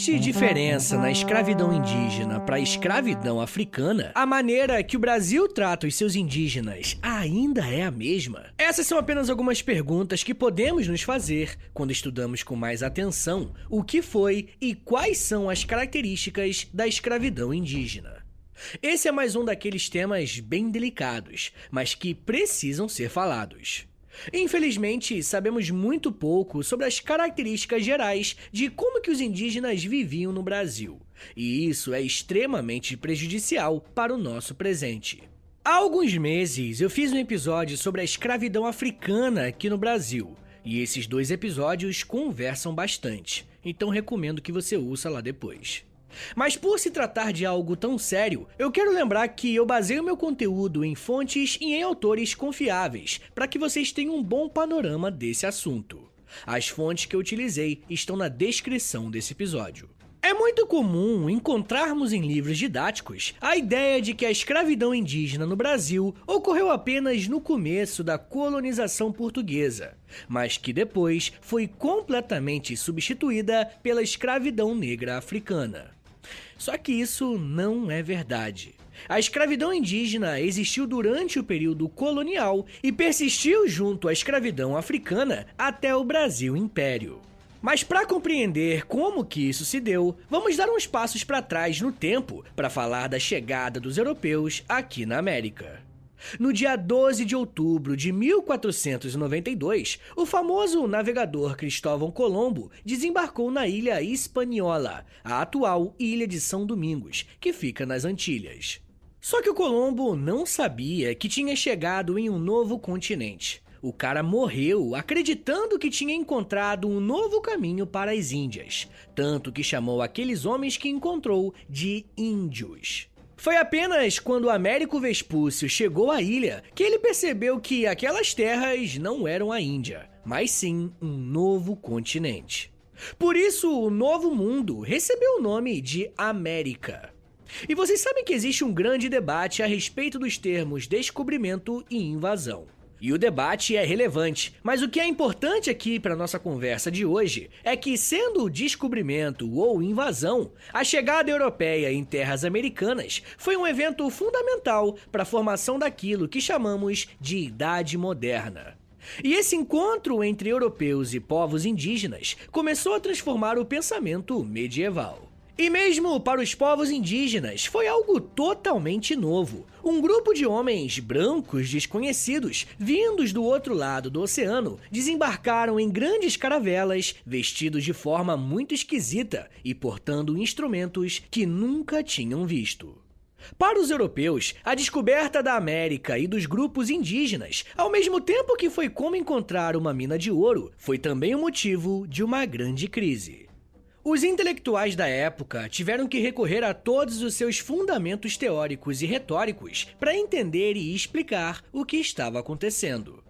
existe diferença na escravidão indígena para a escravidão africana, a maneira que o Brasil trata os seus indígenas ainda é a mesma? Essas são apenas algumas perguntas que podemos nos fazer quando estudamos com mais atenção o que foi e quais são as características da escravidão indígena. Esse é mais um daqueles temas bem delicados, mas que precisam ser falados. Infelizmente, sabemos muito pouco sobre as características gerais de como que os indígenas viviam no Brasil, e isso é extremamente prejudicial para o nosso presente. Há alguns meses eu fiz um episódio sobre a escravidão africana aqui no Brasil, e esses 2 episódios conversam bastante, então recomendo que você ouça lá depois. Mas por se tratar de algo tão sério, eu quero lembrar que eu baseio meu conteúdo em fontes e em autores confiáveis, para que vocês tenham um bom panorama desse assunto. As fontes que eu utilizei estão na descrição desse episódio. É muito comum encontrarmos em livros didáticos a ideia de que a escravidão indígena no Brasil ocorreu apenas no começo da colonização portuguesa, mas que depois foi completamente substituída pela escravidão negra africana. Só que isso não é verdade. A escravidão indígena existiu durante o período colonial e persistiu junto à escravidão africana até o Brasil Império. Mas para compreender como que isso se deu, vamos dar uns passos para trás no tempo para falar da chegada dos europeus aqui na América. No dia 12 de outubro de 1492, o famoso navegador Cristóvão Colombo desembarcou na ilha Hispaniola, a atual Ilha de São Domingos, que fica nas Antilhas. Só que o Colombo não sabia que tinha chegado em um novo continente. O cara morreu acreditando que tinha encontrado um novo caminho para as Índias, tanto que chamou aqueles homens que encontrou de índios. Foi apenas quando Américo Vespúcio chegou à ilha que ele percebeu que aquelas terras não eram a Índia, mas sim um novo continente. Por isso, o Novo Mundo recebeu o nome de América. E vocês sabem que existe um grande debate a respeito dos termos descobrimento e invasão. E o debate é relevante, mas o que é importante aqui para nossa conversa de hoje é que, sendo descobrimento ou invasão, a chegada europeia em terras americanas foi um evento fundamental para a formação daquilo que chamamos de Idade Moderna. E esse encontro entre europeus e povos indígenas começou a transformar o pensamento medieval. E mesmo para os povos indígenas, foi algo totalmente novo. Um grupo de homens brancos desconhecidos, vindos do outro lado do oceano, desembarcaram em grandes caravelas, vestidos de forma muito esquisita e portando instrumentos que nunca tinham visto. Para os europeus, a descoberta da América e dos grupos indígenas, ao mesmo tempo que foi como encontrar uma mina de ouro, foi também o motivo de uma grande crise. Os intelectuais da época tiveram que recorrer a todos os seus fundamentos teóricos e retóricos para entender e explicar o que estava acontecendo.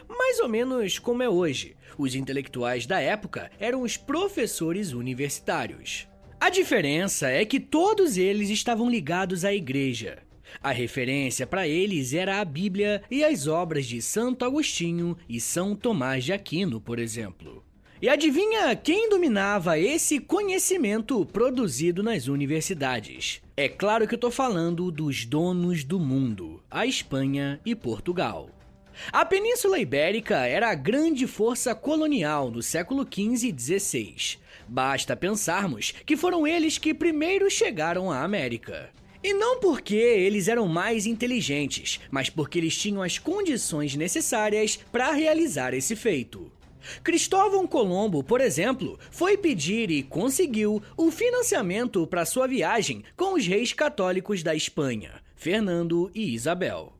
Mais ou menos como é hoje, os intelectuais da época eram os professores universitários. A diferença é que todos eles estavam ligados à igreja. A referência para eles era a Bíblia e as obras de Santo Agostinho e São Tomás de Aquino, por exemplo. E adivinha quem dominava esse conhecimento produzido nas universidades? É claro que eu tô falando dos donos do mundo, a Espanha e Portugal. A Península Ibérica era a grande força colonial do século XV e XVI. Basta pensarmos que foram eles que primeiro chegaram à América. E não porque eles eram mais inteligentes, mas porque eles tinham as condições necessárias para realizar esse feito. Cristóvão Colombo, por exemplo, foi pedir e conseguiu o financiamento para sua viagem com os reis católicos da Espanha, Fernando e Isabel.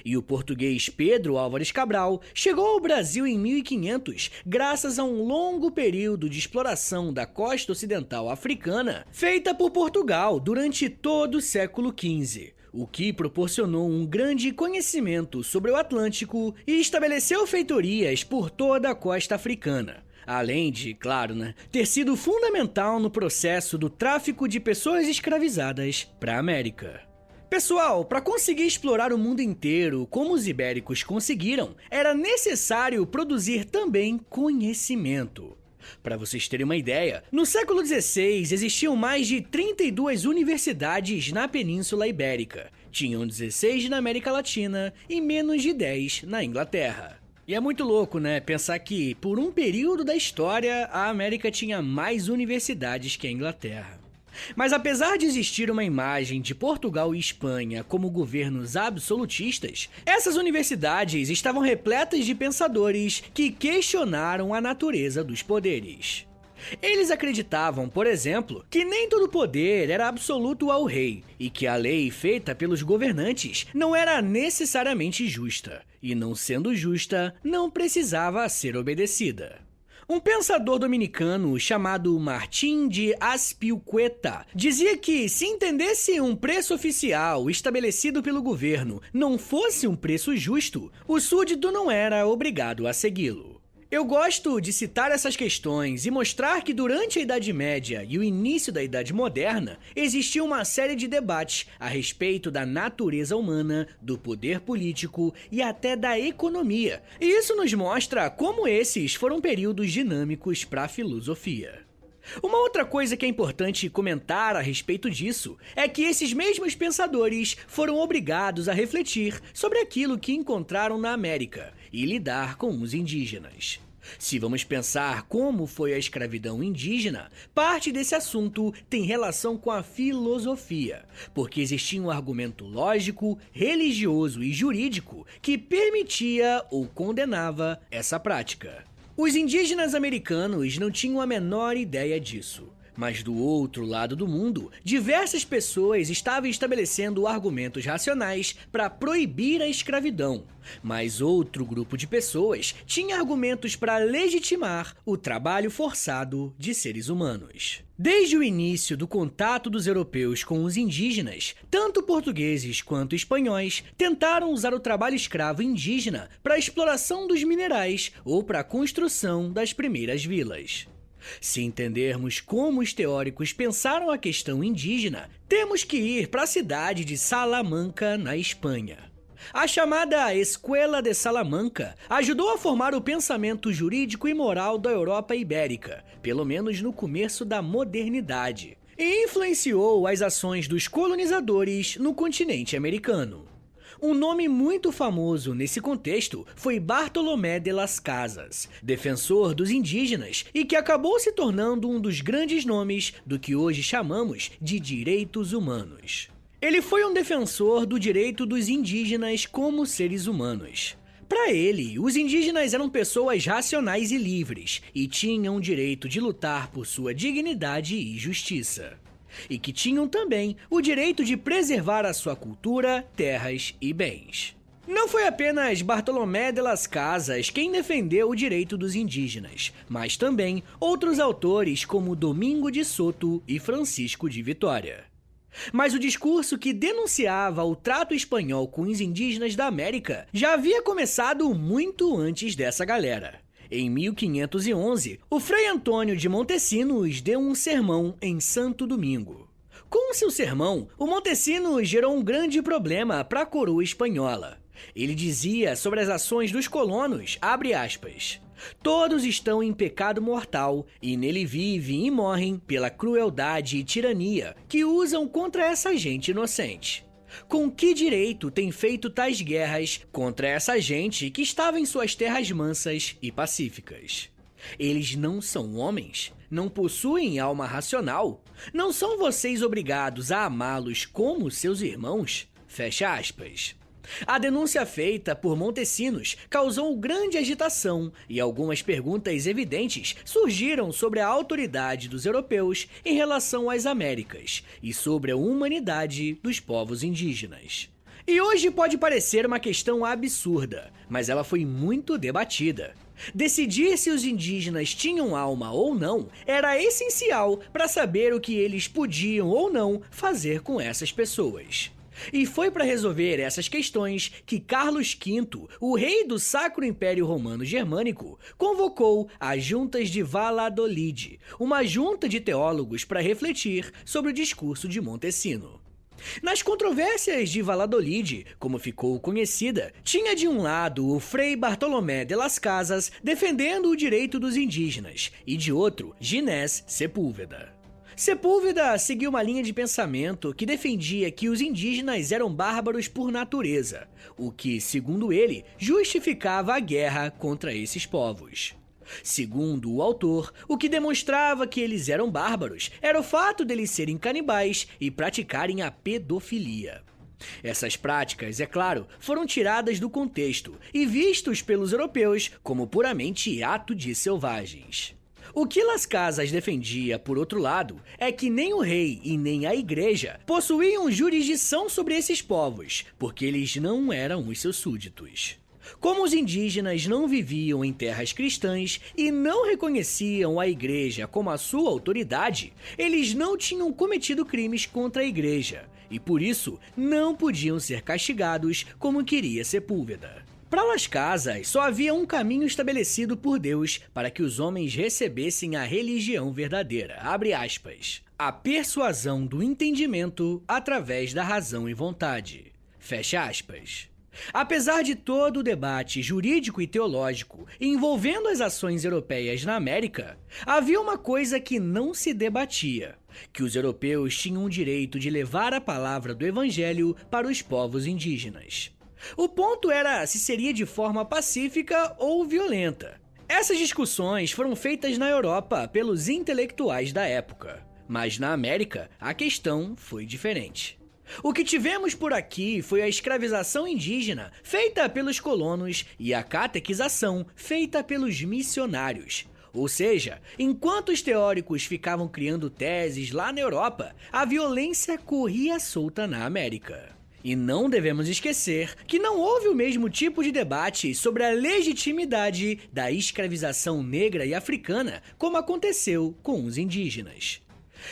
E o português Pedro Álvares Cabral chegou ao Brasil em 1500 graças a um longo período de exploração da costa ocidental africana feita por Portugal durante todo o século XV. O que proporcionou um grande conhecimento sobre o Atlântico e estabeleceu feitorias por toda a costa africana. Além de, claro, ter sido fundamental no processo do tráfico de pessoas escravizadas para a América. Pessoal, para conseguir explorar o mundo inteiro como os ibéricos conseguiram, era necessário produzir também conhecimento. Para vocês terem uma ideia, no século XVI existiam mais de 32 universidades na Península Ibérica. Tinham 16 na América Latina e menos de 10 na Inglaterra. E é muito louco, né? Pensar que, por um período da história, a América tinha mais universidades que a Inglaterra. Mas apesar de existir uma imagem de Portugal e Espanha como governos absolutistas, essas universidades estavam repletas de pensadores que questionaram a natureza dos poderes. Eles acreditavam, por exemplo, que nem todo poder era absoluto ao rei e que a lei feita pelos governantes não era necessariamente justa, e não sendo justa, não precisava ser obedecida. Um pensador dominicano chamado Martín de Azpilicueta dizia que se entendesse um preço oficial estabelecido pelo governo não fosse um preço justo, o súdito não era obrigado a segui-lo. Eu gosto de citar essas questões e mostrar que durante a Idade Média e o início da Idade Moderna, existia uma série de debates a respeito da natureza humana, do poder político e até da economia. E isso nos mostra como esses foram períodos dinâmicos para a filosofia. Uma outra coisa que é importante comentar a respeito disso é que esses mesmos pensadores foram obrigados a refletir sobre aquilo que encontraram na América e lidar com os indígenas. Se vamos pensar como foi a escravidão indígena, parte desse assunto tem relação com a filosofia, porque existia um argumento lógico, religioso e jurídico que permitia ou condenava essa prática. Os indígenas americanos não tinham a menor ideia disso. Mas do outro lado do mundo, diversas pessoas estavam estabelecendo argumentos racionais para proibir a escravidão. Mas outro grupo de pessoas tinha argumentos para legitimar o trabalho forçado de seres humanos. Desde o início do contato dos europeus com os indígenas, tanto portugueses quanto espanhóis tentaram usar o trabalho escravo indígena para a exploração dos minerais ou para a construção das primeiras vilas. Se entendermos como os teóricos pensaram a questão indígena, temos que ir para a cidade de Salamanca, na Espanha. A chamada Escuela de Salamanca ajudou a formar o pensamento jurídico e moral da Europa Ibérica, pelo menos no começo da modernidade, e influenciou as ações dos colonizadores no continente americano. Um nome muito famoso nesse contexto foi Bartolomé de las Casas, defensor dos indígenas e que acabou se tornando um dos grandes nomes do que hoje chamamos de direitos humanos. Ele foi um defensor do direito dos indígenas como seres humanos. Para ele, os indígenas eram pessoas racionais e livres e tinham o direito de lutar por sua dignidade e justiça. E que tinham também o direito de preservar a sua cultura, terras e bens. Não foi apenas Bartolomé de las Casas quem defendeu o direito dos indígenas, mas também outros autores como Domingo de Soto e Francisco de Vitória. Mas o discurso que denunciava o trato espanhol com os indígenas da América já havia começado muito antes dessa galera. Em 1511, o Frei Antônio de Montesinos deu um sermão em Santo Domingo. Com seu sermão, o Montesinos gerou um grande problema para a coroa espanhola. Ele dizia sobre as ações dos colonos, abre aspas, todos estão em pecado mortal e nele vivem e morrem pela crueldade e tirania que usam contra essa gente inocente. Com que direito tem feito tais guerras contra essa gente que estava em suas terras mansas e pacíficas? Eles não são homens? Não possuem alma racional? Não são vocês obrigados a amá-los como seus irmãos? Fecha aspas. A denúncia feita por Montesinos causou grande agitação e algumas perguntas evidentes surgiram sobre a autoridade dos europeus em relação às Américas e sobre a humanidade dos povos indígenas. E hoje pode parecer uma questão absurda, mas ela foi muito debatida. Decidir se os indígenas tinham alma ou não era essencial para saber o que eles podiam ou não fazer com essas pessoas. E foi para resolver essas questões que Carlos V, o rei do Sacro Império Romano Germânico, convocou as Juntas de Valladolid, uma junta de teólogos para refletir sobre o discurso de Montesino. Nas controvérsias de Valladolid, como ficou conhecida, tinha de um lado o Frei Bartolomé de las Casas defendendo o direito dos indígenas e de outro, Ginés Sepúlveda. Sepúlveda seguiu uma linha de pensamento que defendia que os indígenas eram bárbaros por natureza, o que, segundo ele, justificava a guerra contra esses povos. Segundo o autor, o que demonstrava que eles eram bárbaros era o fato deles serem canibais e praticarem a pedofilia. Essas práticas, é claro, foram tiradas do contexto e vistos pelos europeus como puramente ato de selvagens. O que Las Casas defendia, por outro lado, é que nem o rei e nem a igreja possuíam jurisdição sobre esses povos, porque eles não eram os seus súditos. Como os indígenas não viviam em terras cristãs e não reconheciam a igreja como a sua autoridade, eles não tinham cometido crimes contra a igreja e, por isso, não podiam ser castigados como queria Sepúlveda. Para Las Casas, só havia um caminho estabelecido por Deus para que os homens recebessem a religião verdadeira, abre aspas, a persuasão do entendimento através da razão e vontade, fecha aspas. Apesar de todo o debate jurídico e teológico envolvendo as ações europeias na América, havia uma coisa que não se debatia, que os europeus tinham o direito de levar a palavra do evangelho para os povos indígenas. O ponto era se seria de forma pacífica ou violenta. Essas discussões foram feitas na Europa pelos intelectuais da época, mas na América a questão foi diferente. O que tivemos por aqui foi a escravização indígena feita pelos colonos e a catequização feita pelos missionários. Ou seja, enquanto os teóricos ficavam criando teses lá na Europa, a violência corria solta na América. E não devemos esquecer que não houve o mesmo tipo de debate sobre a legitimidade da escravização negra e africana como aconteceu com os indígenas.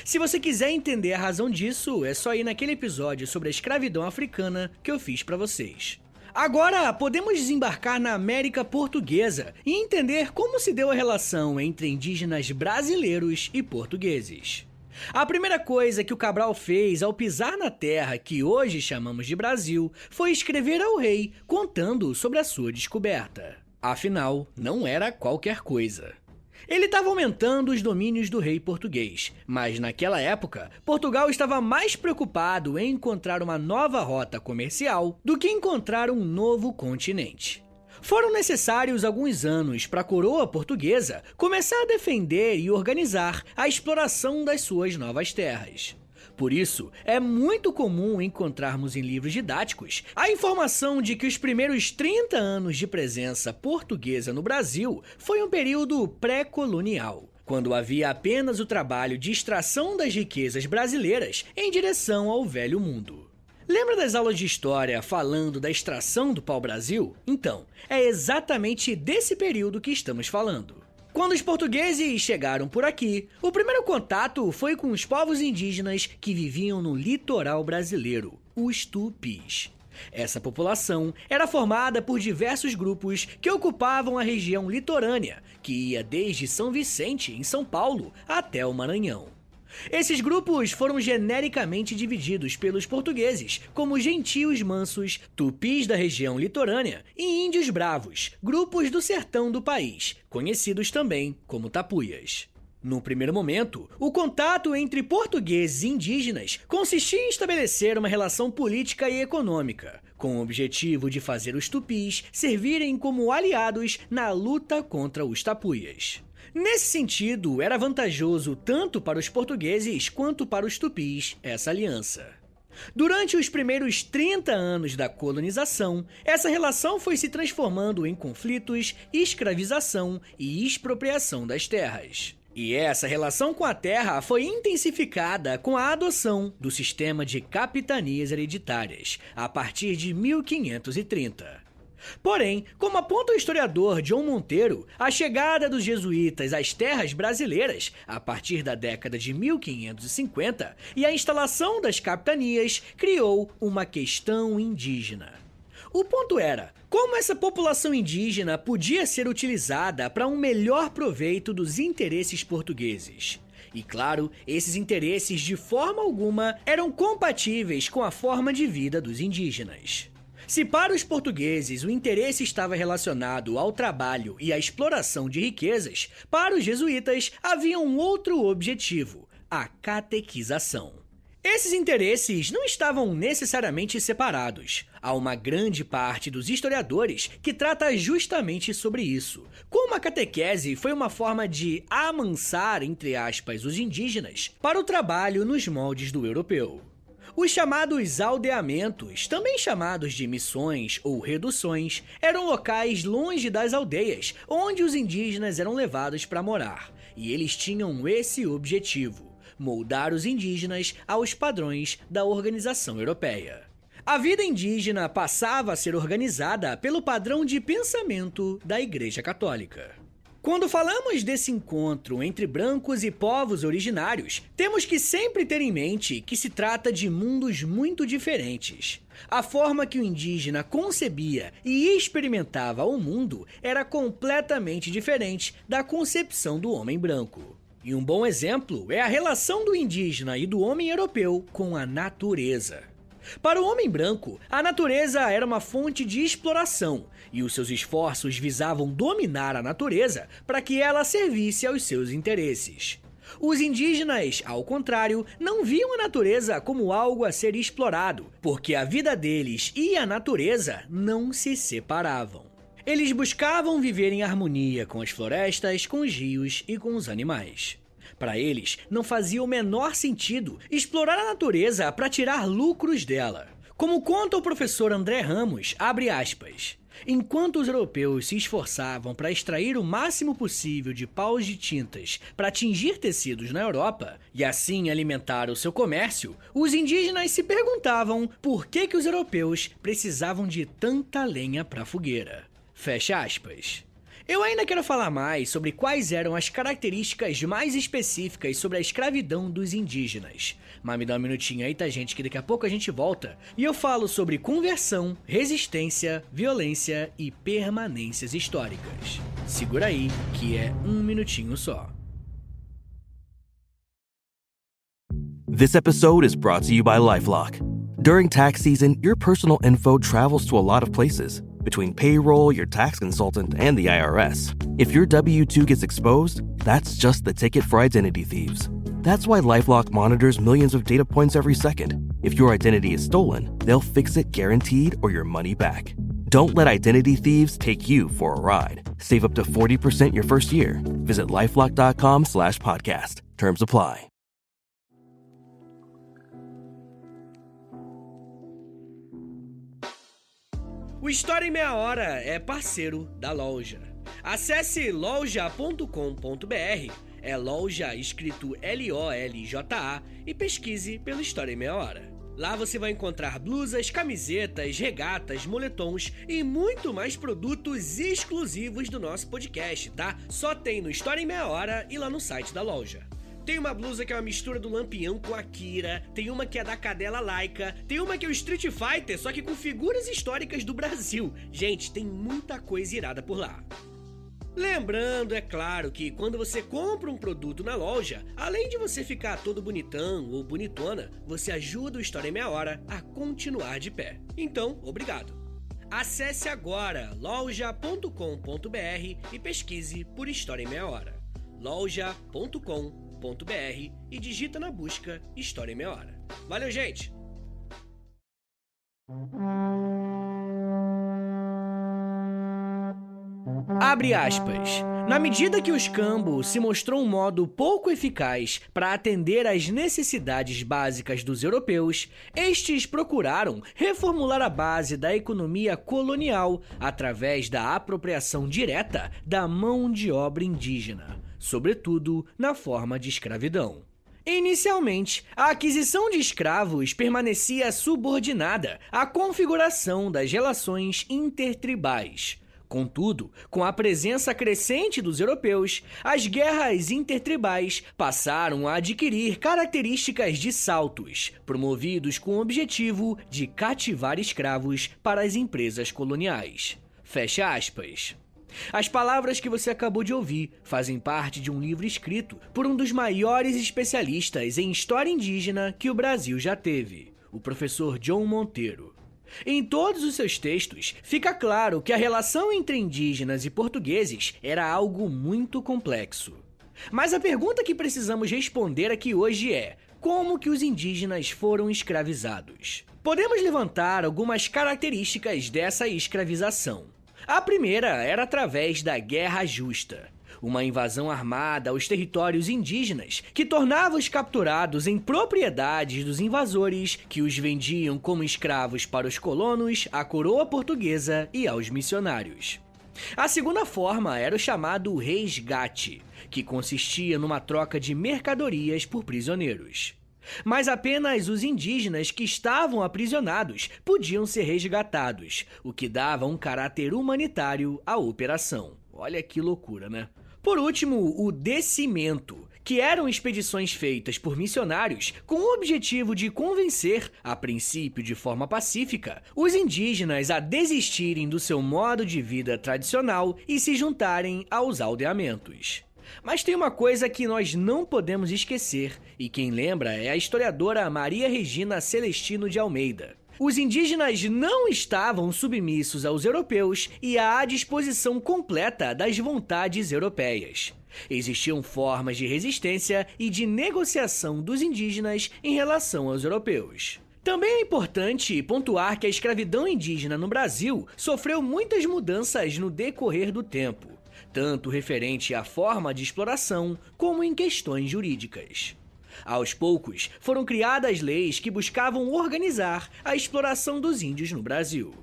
Se você quiser entender a razão disso, é só ir naquele episódio sobre a escravidão africana que eu fiz para vocês. Agora, podemos desembarcar na América Portuguesa e entender como se deu a relação entre indígenas brasileiros e portugueses. A primeira coisa que o Cabral fez ao pisar na terra que hoje chamamos de Brasil foi escrever ao rei contando sobre a sua descoberta. Afinal, não era qualquer coisa. Ele estava aumentando os domínios do rei português, mas naquela época, Portugal estava mais preocupado em encontrar uma nova rota comercial do que encontrar um novo continente. Foram necessários alguns anos para a coroa portuguesa começar a defender e organizar a exploração das suas novas terras. Por isso, é muito comum encontrarmos em livros didáticos a informação de que os primeiros 30 anos de presença portuguesa no Brasil foi um período pré-colonial, quando havia apenas o trabalho de extração das riquezas brasileiras em direção ao Velho Mundo. Lembra das aulas de história falando da extração do pau-brasil? Então, é exatamente desse período que estamos falando. Quando os portugueses chegaram por aqui, o primeiro contato foi com os povos indígenas que viviam no litoral brasileiro, os tupis. Essa população era formada por diversos grupos que ocupavam a região litorânea, que ia desde São Vicente, em São Paulo, até o Maranhão. Esses grupos foram genericamente divididos pelos portugueses como gentios mansos, tupis da região litorânea e índios bravos, grupos do sertão do país, conhecidos também como tapuias. No primeiro momento, o contato entre portugueses e indígenas consistia em estabelecer uma relação política e econômica, com o objetivo de fazer os tupis servirem como aliados na luta contra os tapuias. Nesse sentido, era vantajoso tanto para os portugueses quanto para os tupis essa aliança. Durante os primeiros 30 anos da colonização, essa relação foi se transformando em conflitos, escravização e expropriação das terras. E essa relação com a terra foi intensificada com a adoção do sistema de capitanias hereditárias, a partir de 1530. Porém, como aponta o historiador John Monteiro, a chegada dos jesuítas às terras brasileiras, a partir da década de 1550, e a instalação das capitanias criou uma questão indígena. O ponto era, como essa população indígena podia ser utilizada para um melhor proveito dos interesses portugueses? E claro, esses interesses de forma alguma eram compatíveis com a forma de vida dos indígenas. Se para os portugueses o interesse estava relacionado ao trabalho e à exploração de riquezas, para os jesuítas havia um outro objetivo: a catequização. Esses interesses não estavam necessariamente separados. Há uma grande parte dos historiadores que trata justamente sobre isso, como a catequese foi uma forma de amansar, entre aspas, os indígenas para o trabalho nos moldes do europeu. Os chamados aldeamentos, também chamados de missões ou reduções, eram locais longe das aldeias, onde os indígenas eram levados para morar, e eles tinham esse objetivo: moldar os indígenas aos padrões da organização europeia. A vida indígena passava a ser organizada pelo padrão de pensamento da Igreja Católica. Quando falamos desse encontro entre brancos e povos originários, temos que sempre ter em mente que se trata de mundos muito diferentes. A forma que o indígena concebia e experimentava o mundo era completamente diferente da concepção do homem branco. E um bom exemplo é a relação do indígena e do homem europeu com a natureza. Para o homem branco, a natureza era uma fonte de exploração, e os seus esforços visavam dominar a natureza para que ela servisse aos seus interesses. Os indígenas, ao contrário, não viam a natureza como algo a ser explorado, porque a vida deles e a natureza não se separavam. Eles buscavam viver em harmonia com as florestas, com os rios e com os animais. Para eles, não fazia o menor sentido explorar a natureza para tirar lucros dela. Como conta o professor André Ramos, abre aspas, enquanto os europeus se esforçavam para extrair o máximo possível de paus de tintas para tingir tecidos na Europa e assim alimentar o seu comércio, os indígenas se perguntavam por que os europeus precisavam de tanta lenha para a fogueira. Fecha aspas. Eu ainda quero falar mais sobre quais eram as características mais específicas sobre a escravidão dos indígenas. Mas me dá um minutinho aí, tá, gente, que daqui a pouco a gente volta e eu falo sobre conversão, resistência, violência e permanências históricas. Segura aí, que é um minutinho só. This episode is brought to you by LifeLock. During tax season, your personal info travels to a lot of places. Between payroll, your tax consultant, and the IRS. If your W-2 gets exposed, that's just the ticket for identity thieves. That's why LifeLock monitors millions of data points every second. If your identity is stolen, they'll fix it guaranteed or your money back. Don't let identity thieves take you for a ride. Save up to 40% your first year. Visit LifeLock.com/podcast. Terms apply. O História em Meia Hora é parceiro da Loja. Acesse loja.com.br, é loja escrito L-O-L-J-A, e pesquise pelo História em Meia Hora. Lá você vai encontrar blusas, camisetas, regatas, moletons e muito mais produtos exclusivos do nosso podcast, tá? Só tem no História em Meia Hora e lá no site da Loja. Tem uma blusa que é uma mistura do Lampião com a Kira, tem uma que é da Cadela Laika, tem uma que é o Street Fighter, só que com figuras históricas do Brasil. Gente, tem muita coisa irada por lá. Lembrando, é claro, que quando você compra um produto na loja, além de você ficar todo bonitão ou bonitona, você ajuda o História em Meia Hora a continuar de pé. Então, obrigado. Acesse agora loja.com.br e pesquise por História em Meia Hora. loja.com.br e digita na busca História em Meia Hora. Valeu, gente! Abre aspas. Na medida que o escambo se mostrou um modo pouco eficaz para atender às necessidades básicas dos europeus, estes procuraram reformular a base da economia colonial através da apropriação direta da mão de obra indígena, sobretudo na forma de escravidão. Inicialmente, a aquisição de escravos permanecia subordinada à configuração das relações intertribais. Contudo, com a presença crescente dos europeus, as guerras intertribais passaram a adquirir características de saltos, promovidos com o objetivo de cativar escravos para as empresas coloniais. Fecha aspas. As palavras que você acabou de ouvir fazem parte de um livro escrito por um dos maiores especialistas em história indígena que o Brasil já teve, o professor John Monteiro. Em todos os seus textos, fica claro que a relação entre indígenas e portugueses era algo muito complexo. Mas a pergunta que precisamos responder aqui hoje é: como que os indígenas foram escravizados? Podemos levantar algumas características dessa escravização. A primeira era através da Guerra Justa, uma invasão armada aos territórios indígenas que tornava os capturados em propriedades dos invasores, que os vendiam como escravos para os colonos, a coroa portuguesa e aos missionários. A segunda forma era o chamado resgate, que consistia numa troca de mercadorias por prisioneiros. Mas apenas os indígenas que estavam aprisionados podiam ser resgatados, o que dava um caráter humanitário à operação. Olha que loucura, né? Por último, o descimento, que eram expedições feitas por missionários com o objetivo de convencer, a princípio de forma pacífica, os indígenas a desistirem do seu modo de vida tradicional e se juntarem aos aldeamentos. Mas tem uma coisa que nós não podemos esquecer, e quem lembra é a historiadora Maria Regina Celestino de Almeida. Os indígenas não estavam submissos aos europeus e à disposição completa das vontades europeias. Existiam formas de resistência e de negociação dos indígenas em relação aos europeus. Também é importante pontuar que a escravidão indígena no Brasil sofreu muitas mudanças no decorrer do tempo, tanto referente à forma de exploração como em questões jurídicas. Aos poucos, foram criadas leis que buscavam organizar a exploração dos índios no Brasil.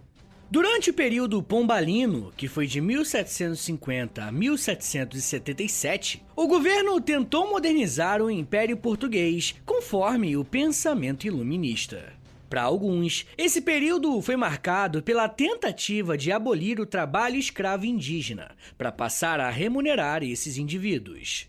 Durante o período pombalino, que foi de 1750 a 1777, o governo tentou modernizar o Império Português conforme o pensamento iluminista. Para alguns, esse período foi marcado pela tentativa de abolir o trabalho escravo indígena, para passar a remunerar esses indivíduos.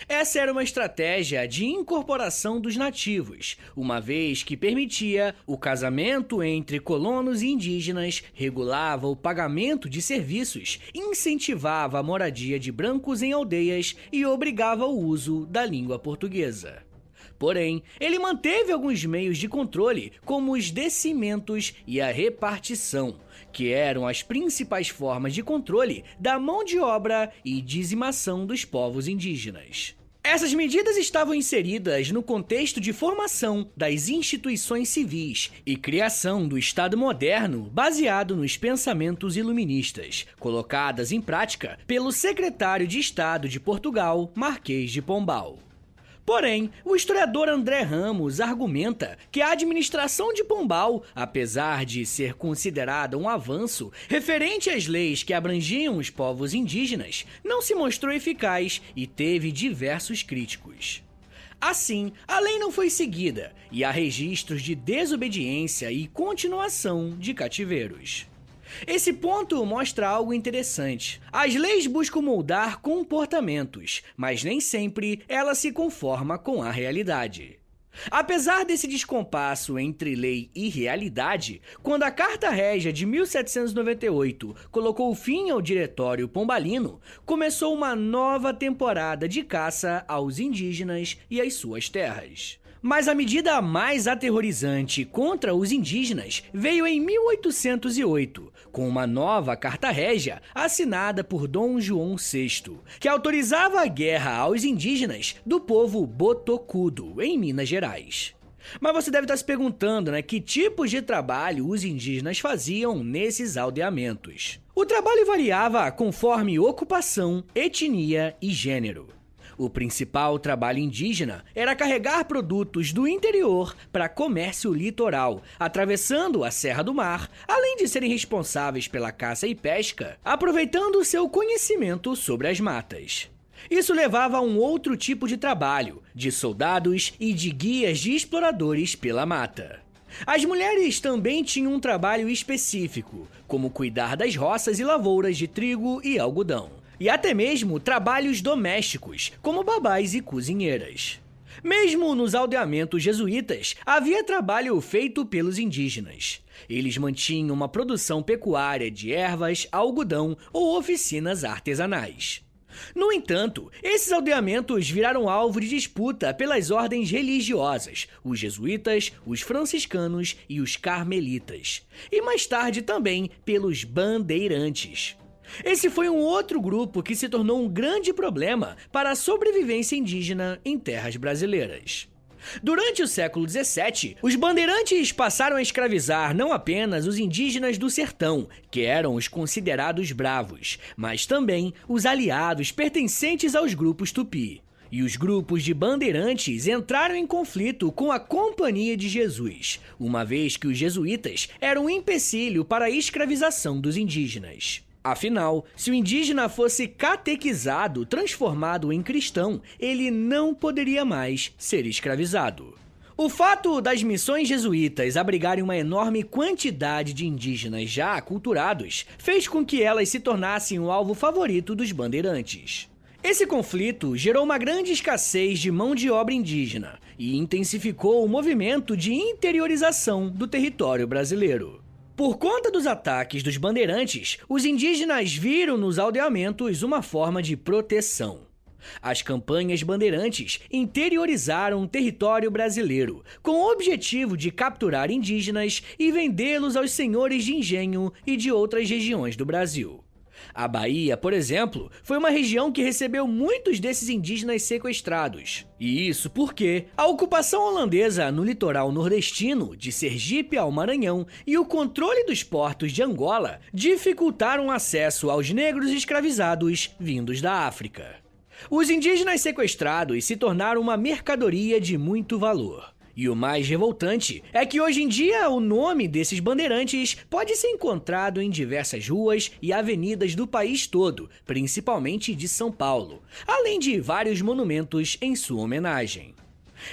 Essa era uma estratégia de incorporação dos nativos, uma vez que permitia o casamento entre colonos e indígenas, regulava o pagamento de serviços, incentivava a moradia de brancos em aldeias e obrigava o uso da língua portuguesa. Porém, ele manteve alguns meios de controle, como os descimentos e a repartição, que eram as principais formas de controle da mão de obra e dizimação dos povos indígenas. Essas medidas estavam inseridas no contexto de formação das instituições civis e criação do Estado moderno baseado nos pensamentos iluministas, colocadas em prática pelo secretário de Estado de Portugal, Marquês de Pombal. Porém, o historiador André Ramos argumenta que a administração de Pombal, apesar de ser considerada um avanço referente às leis que abrangiam os povos indígenas, não se mostrou eficaz e teve diversos críticos. Assim, a lei não foi seguida e há registros de desobediência e continuação de cativeiros. Esse ponto mostra algo interessante. As leis buscam moldar comportamentos, mas nem sempre ela se conforma com a realidade. Apesar desse descompasso entre lei e realidade, quando a Carta Régia de 1798 colocou fim ao Diretório Pombalino, começou uma nova temporada de caça aos indígenas e às suas terras. Mas a medida mais aterrorizante contra os indígenas veio em 1808, com uma nova Carta Régia assinada por Dom João VI, que autorizava a guerra aos indígenas do povo Botocudo, em Minas Gerais. Mas você deve estar se perguntando, que tipos de trabalho os indígenas faziam nesses aldeamentos. O trabalho variava conforme ocupação, etnia e gênero. O principal trabalho indígena era carregar produtos do interior para comércio litoral, atravessando a Serra do Mar, além de serem responsáveis pela caça e pesca, aproveitando seu conhecimento sobre as matas. Isso levava a um outro tipo de trabalho, de soldados e de guias de exploradores pela mata. As mulheres também tinham um trabalho específico, como cuidar das roças e lavouras de trigo e algodão. E até mesmo trabalhos domésticos, como babás e cozinheiras. Mesmo nos aldeamentos jesuítas, havia trabalho feito pelos indígenas. Eles mantinham uma produção pecuária de ervas, algodão ou oficinas artesanais. No entanto, esses aldeamentos viraram alvo de disputa pelas ordens religiosas, os jesuítas, os franciscanos e os carmelitas, e mais tarde também pelos bandeirantes. Esse foi um outro grupo que se tornou um grande problema para a sobrevivência indígena em terras brasileiras. Durante o século XVII, os bandeirantes passaram a escravizar não apenas os indígenas do sertão, que eram os considerados bravos, mas também os aliados pertencentes aos grupos tupi. E os grupos de bandeirantes entraram em conflito com a Companhia de Jesus, uma vez que os jesuítas eram um empecilho para a escravização dos indígenas. Afinal, se o indígena fosse catequizado, transformado em cristão, ele não poderia mais ser escravizado. O fato das missões jesuítas abrigarem uma enorme quantidade de indígenas já aculturados fez com que elas se tornassem o alvo favorito dos bandeirantes. Esse conflito gerou uma grande escassez de mão de obra indígena e intensificou o movimento de interiorização do território brasileiro. Por conta dos ataques dos bandeirantes, os indígenas viram nos aldeamentos uma forma de proteção. As campanhas bandeirantes interiorizaram o território brasileiro, com o objetivo de capturar indígenas e vendê-los aos senhores de engenho e de outras regiões do Brasil. A Bahia, por exemplo, foi uma região que recebeu muitos desses indígenas sequestrados. E isso porque a ocupação holandesa no litoral nordestino, de Sergipe ao Maranhão, e o controle dos portos de Angola dificultaram o acesso aos negros escravizados vindos da África. Os indígenas sequestrados se tornaram uma mercadoria de muito valor. E o mais revoltante é que hoje em dia o nome desses bandeirantes pode ser encontrado em diversas ruas e avenidas do país todo, principalmente de São Paulo, além de vários monumentos em sua homenagem.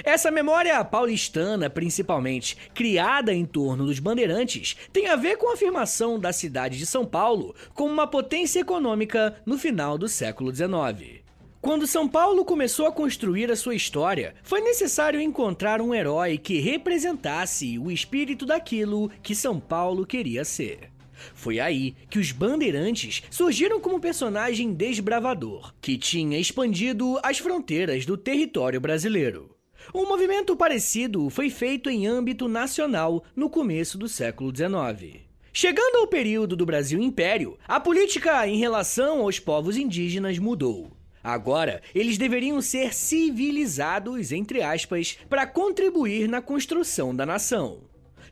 Essa memória paulistana, principalmente, criada em torno dos bandeirantes, tem a ver com a afirmação da cidade de São Paulo como uma potência econômica no final do século XIX. Quando São Paulo começou a construir a sua história, foi necessário encontrar um herói que representasse o espírito daquilo que São Paulo queria ser. Foi aí que os bandeirantes surgiram como um personagem desbravador, que tinha expandido as fronteiras do território brasileiro. Um movimento parecido foi feito em âmbito nacional no começo do século XIX. Chegando ao período do Brasil Império, a política em relação aos povos indígenas mudou. Agora, eles deveriam ser civilizados, entre aspas, para contribuir na construção da nação.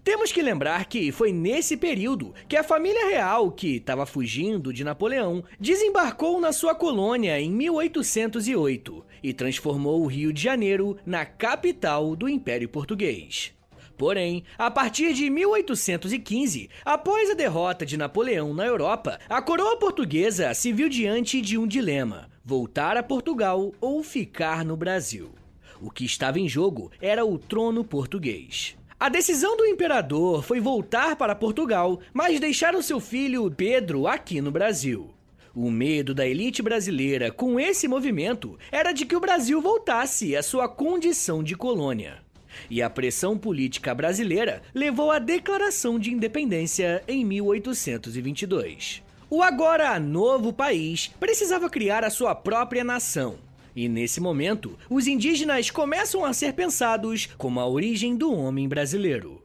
Temos que lembrar que foi nesse período que a família real, que estava fugindo de Napoleão, desembarcou na sua colônia em 1808 e transformou o Rio de Janeiro na capital do Império Português. Porém, a partir de 1815, após a derrota de Napoleão na Europa, a coroa portuguesa se viu diante de um dilema: voltar a Portugal ou ficar no Brasil. O que estava em jogo era o trono português. A decisão do imperador foi voltar para Portugal, mas deixar o seu filho Pedro aqui no Brasil. O medo da elite brasileira com esse movimento era de que o Brasil voltasse à sua condição de colônia. E a pressão política brasileira levou à Declaração de Independência em 1822. O agora novo país precisava criar a sua própria nação. E nesse momento, os indígenas começam a ser pensados como a origem do homem brasileiro.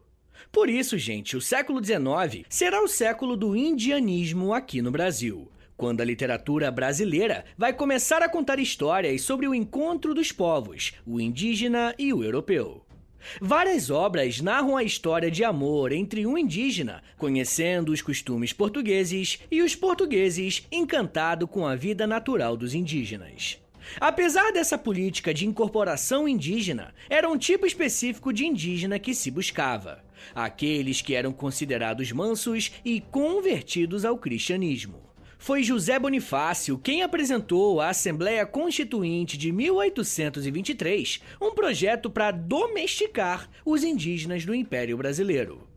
Por isso, gente, o século XIX será o século do indianismo aqui no Brasil, quando a literatura brasileira vai começar a contar histórias sobre o encontro dos povos, o indígena e o europeu. Várias obras narram a história de amor entre um indígena, conhecendo os costumes portugueses, e os portugueses, encantados com a vida natural dos indígenas. Apesar dessa política de incorporação indígena, era um tipo específico de indígena que se buscava: aqueles que eram considerados mansos e convertidos ao cristianismo. Foi José Bonifácio quem apresentou à Assembleia Constituinte de 1823 um projeto para domesticar os indígenas do Império Brasileiro.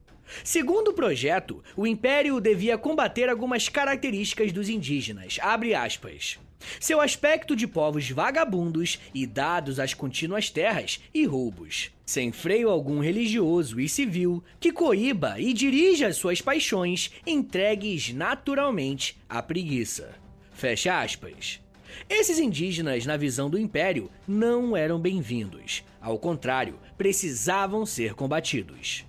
Segundo o projeto, o Império devia combater algumas características dos indígenas, abre aspas, seu aspecto de povos vagabundos e dados às contínuas terras e roubos, sem freio algum religioso e civil que coíba e dirija suas paixões entregues naturalmente à preguiça. Fecha aspas. Esses indígenas, na visão do Império, não eram bem-vindos. Ao contrário, precisavam ser combatidos.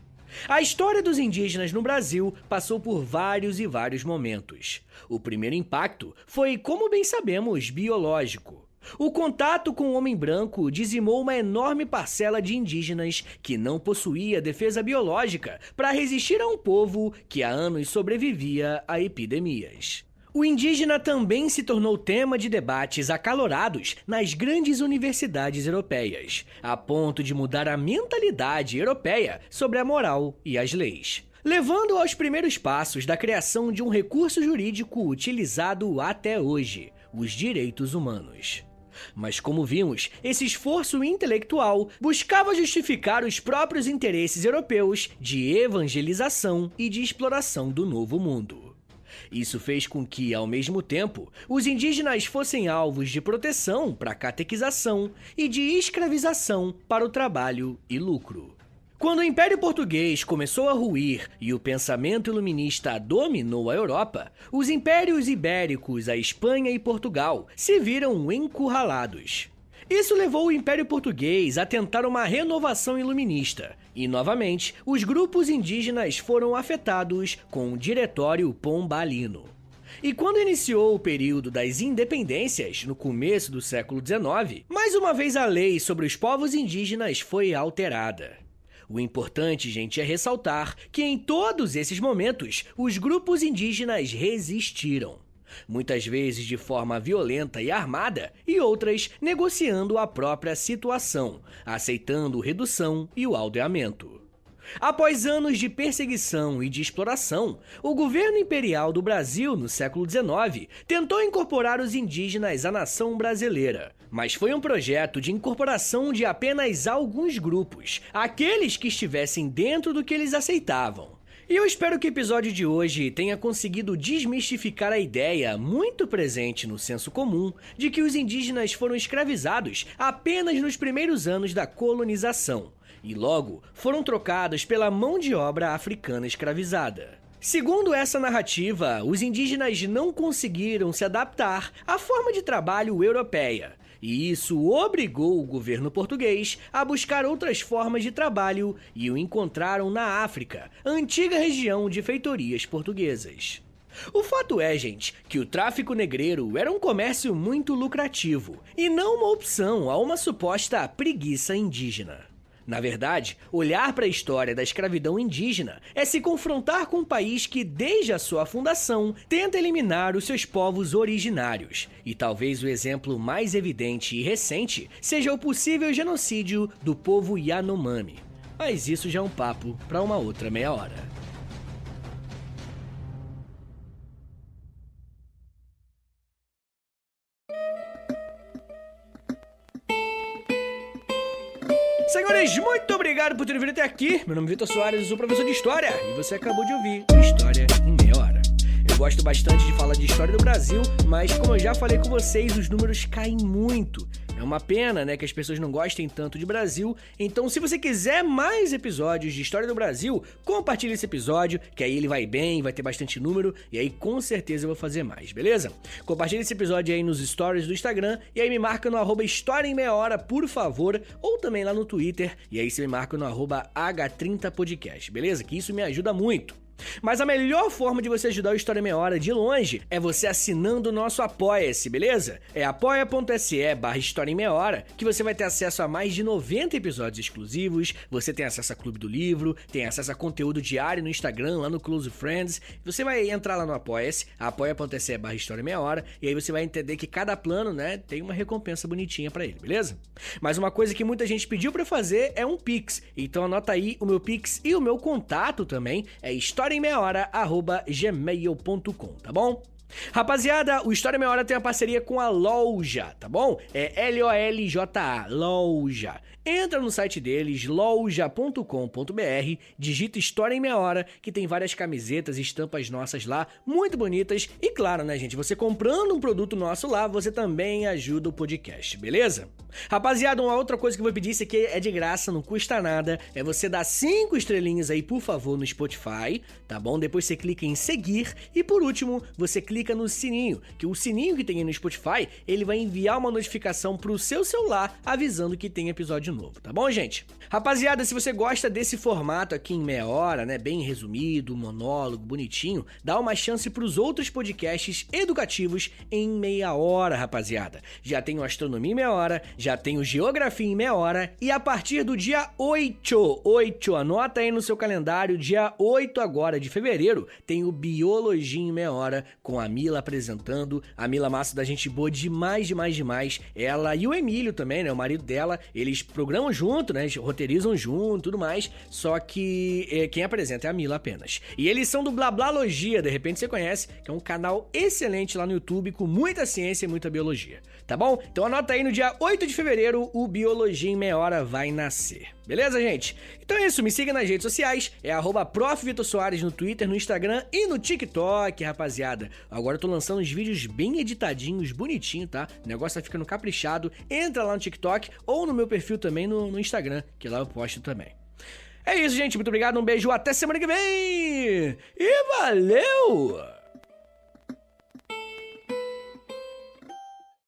A história dos indígenas no Brasil passou por vários e vários momentos. O primeiro impacto foi, como bem sabemos, biológico. O contato com o homem branco dizimou uma enorme parcela de indígenas que não possuía defesa biológica para resistir a um povo que há anos sobrevivia a epidemias. O indígena também se tornou tema de debates acalorados nas grandes universidades europeias, a ponto de mudar a mentalidade europeia sobre a moral e as leis, levando aos primeiros passos da criação de um recurso jurídico utilizado até hoje, os direitos humanos. Mas como vimos, esse esforço intelectual buscava justificar os próprios interesses europeus de evangelização e de exploração do Novo Mundo. Isso fez com que, ao mesmo tempo, os indígenas fossem alvos de proteção para a catequização e de escravização para o trabalho e lucro. Quando o Império Português começou a ruir e o pensamento iluminista dominou a Europa, os impérios ibéricos, a Espanha e Portugal, se viram encurralados. Isso levou o Império Português a tentar uma renovação iluminista, e novamente os grupos indígenas foram afetados com o Diretório Pombalino. E quando iniciou o período das independências, no começo do século XIX, mais uma vez a lei sobre os povos indígenas foi alterada. O importante, gente, é ressaltar que em todos esses momentos, os grupos indígenas resistiram. Muitas vezes de forma violenta e armada, e outras negociando a própria situação, aceitando redução e o aldeamento. Após anos de perseguição e de exploração, o governo imperial do Brasil, no século XIX, tentou incorporar os indígenas à nação brasileira. Mas foi um projeto de incorporação de apenas alguns grupos, aqueles que estivessem dentro do que eles aceitavam. E eu espero que o episódio de hoje tenha conseguido desmistificar a ideia, muito presente no senso comum, de que os indígenas foram escravizados apenas nos primeiros anos da colonização, e logo foram trocados pela mão de obra africana escravizada. Segundo essa narrativa, os indígenas não conseguiram se adaptar à forma de trabalho europeia, e isso obrigou o governo português a buscar outras formas de trabalho e o encontraram na África, antiga região de feitorias portuguesas. O fato é, gente, que o tráfico negreiro era um comércio muito lucrativo e não uma opção a uma suposta preguiça indígena. Na verdade, olhar para a história da escravidão indígena é se confrontar com um país que, desde a sua fundação, tenta eliminar os seus povos originários. E talvez o exemplo mais evidente e recente seja o possível genocídio do povo Yanomami. Mas isso já é um papo para uma outra meia hora. Senhores, muito obrigado por terem vindo até aqui. Meu nome é Vitor Soares, eu sou professor de História e você acabou de ouvir o História em Meia Hora. Eu gosto bastante de falar de história do Brasil, mas como eu já falei com vocês, os números caem muito. É uma pena, né, que as pessoas não gostem tanto de Brasil. Então, se você quiser mais episódios de História do Brasil, compartilhe esse episódio, que aí ele vai bem, vai ter bastante número, e aí com certeza eu vou fazer mais, beleza? Compartilhe esse episódio aí nos stories do Instagram, e aí me marca no @História em Meia Hora, por favor, ou também lá no Twitter, e aí você me marca no @H30podcast, beleza? Que isso me ajuda muito. Mas a melhor forma de você ajudar o História em Meia Hora de longe é você assinando o nosso Apoia-se, beleza? É apoia.se/História em Meia Hora, que você vai ter acesso a mais de 90 episódios exclusivos, você tem acesso a Clube do Livro, tem acesso a conteúdo diário no Instagram, lá no Close Friends. Você vai entrar lá no Apoia-se, apoia.se/História em Meia Hora, e aí você vai entender que cada plano, né, tem uma recompensa bonitinha pra ele, beleza? Mas uma coisa que muita gente pediu pra eu fazer é um Pix, então anota aí o meu Pix e o meu contato também, é historiaemmeiahora@gmail.com, tá bom? Rapaziada, o História em Meia Hora tem uma parceria com a Loja, tá bom? É LOLJA, Loja. entra no site deles, loja.com.br, digita História em Meia Hora, que tem várias camisetas e estampas nossas lá, muito bonitas. E claro, né, gente, você comprando um produto nosso lá, você também ajuda o podcast, beleza? Rapaziada, uma outra coisa que eu vou pedir, isso aqui é de graça, não custa nada, é você dar 5 estrelinhas aí, por favor, no Spotify, tá bom? Depois você clica em seguir e, por último, você clica no sininho, que o sininho que tem aí no Spotify, ele vai enviar uma notificação pro seu celular avisando que tem episódio novo, tá bom, gente? Rapaziada, se você gosta desse formato aqui em meia hora, né, bem resumido, monólogo, bonitinho, dá uma chance pros outros podcasts educativos em meia hora, rapaziada. Já tem o Astronomia em Meia Hora, já tem o Geografia em Meia Hora e a partir do dia 8, anota aí no seu calendário, dia 8 agora de fevereiro, tem o Biologia em Meia Hora com a Mila apresentando, a Mila massa da gente boa demais, ela e o Emílio também, né, o marido dela, eles programam junto, né, roteirizam junto, tudo mais, só que quem apresenta é a Mila apenas. E eles são do Blablalogia, de repente você conhece, que é um canal excelente lá no YouTube com muita ciência e muita biologia, tá bom? Então anota aí, no dia 8 de fevereiro, o Biologia em Meia Hora vai nascer. Beleza, gente? Então é isso, me siga nas redes sociais, é @Prof. Vitor Soares no Twitter, no Instagram e no TikTok, rapaziada. Agora eu tô lançando uns vídeos bem editadinhos, bonitinho, tá? O negócio tá ficando caprichado. Entra lá no TikTok ou no meu perfil também no Instagram, que lá eu posto também. É isso, gente. Muito obrigado, um beijo, até semana que vem! E valeu!